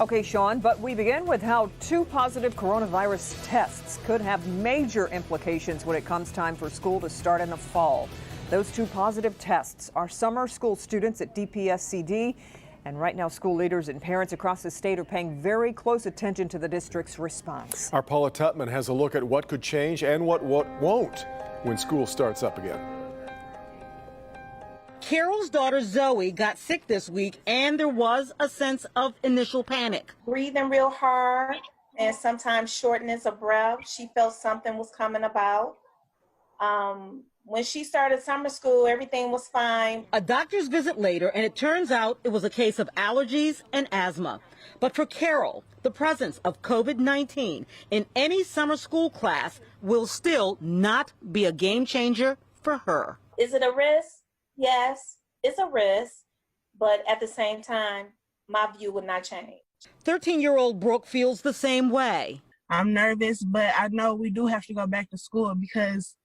Okay, Sean, but we begin with how two positive coronavirus tests could have major implications when it comes time for school to start in the fall. Those two positive tests are summer school students at DPSCD, and right now school leaders and parents across the state are paying very close attention to the district's response. Our Paula Tutman has a look at what could change and what won't when school starts up again. Carol's daughter Zoe got sick this week, and there was a sense of initial panic. Breathing real hard and sometimes shortness of breath. She felt something was coming about. When she started summer school, everything was fine. A doctor's visit later, and it turns out it was a case of allergies and asthma. But for Carol, the presence of COVID-19 in any summer school class will still not be a game changer for her. Is it a risk? Yes, it's a risk, but at the same time, my view would not change. 13-year-old Brooke feels the same way. I'm nervous, but I know we do have to go back to school because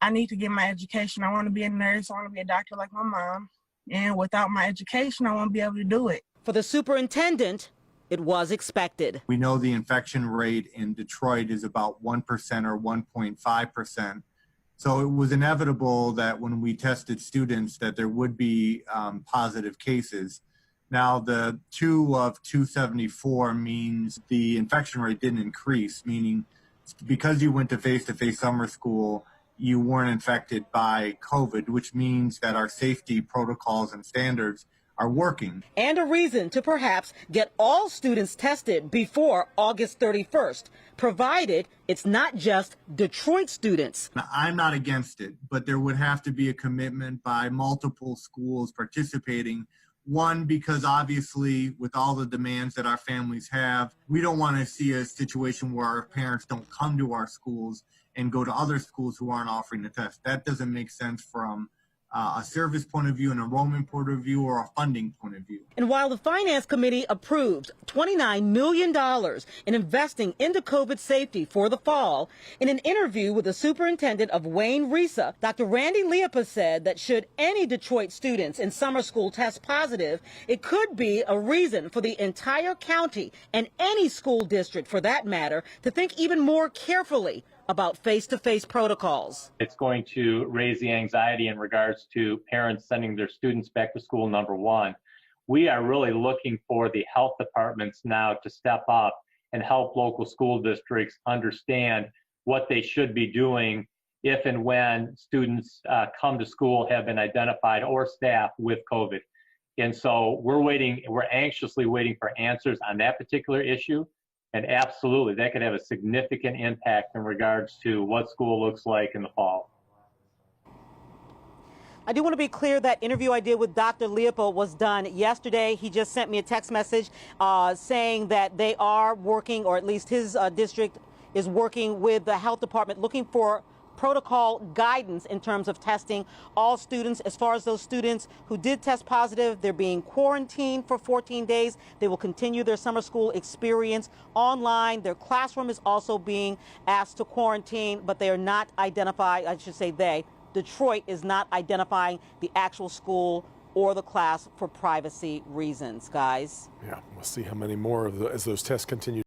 I need to get my education. I want to be a nurse. I want to be a doctor like my mom. And without my education, I won't be able to do it. For the superintendent, it was expected. We know the infection rate in Detroit is about 1% or 1.5%. So it was inevitable that when we tested students that there would be positive cases. Now the 2 of 274 means the infection rate didn't increase, meaning because you went to face-to-face summer school, you weren't infected by COVID, which means that our safety protocols and standards are working. And a reason to perhaps get all students tested before August 31st, provided it's not just Detroit students. Now, I'm not against it, but there would have to be a commitment by multiple schools participating. One, because obviously with all the demands that our families have, we don't want to see a situation where our parents don't come to our schools and go to other schools who aren't offering the test. That doesn't make sense from a service point of view, an enrollment point of view, or a funding point of view. And while the Finance Committee approved $29 million in investing into COVID safety for the fall, in an interview with the superintendent of Wayne Risa, Dr. Randy Leopa said that should any Detroit students in summer school test positive, it could be a reason for the entire county and any school district for that matter to think even more carefully about face-to-face protocols. It's going to raise the anxiety in regards to parents sending their students back to school, number one. We are really looking for the health departments now to step up and help local school districts understand what they should be doing if and when students come to school have been identified or staff with COVID. And so we're anxiously waiting for answers on that particular issue. And absolutely, that could have a significant impact in regards to what school looks like in the fall. I do want to be clear that interview I did with Dr. Leopold was done yesterday. He just sent me a text message saying that they are working, or at least his district is working with the health department looking for protocol guidance in terms of testing all students. As far as those students who did test positive, they're being quarantined for 14 days. They will continue their summer school experience online. Their classroom is also being asked to quarantine, but they are not identified, I should say they. Detroit is not identifying the actual school or the class for privacy reasons, guys. Yeah, we'll see how many more as those tests continue.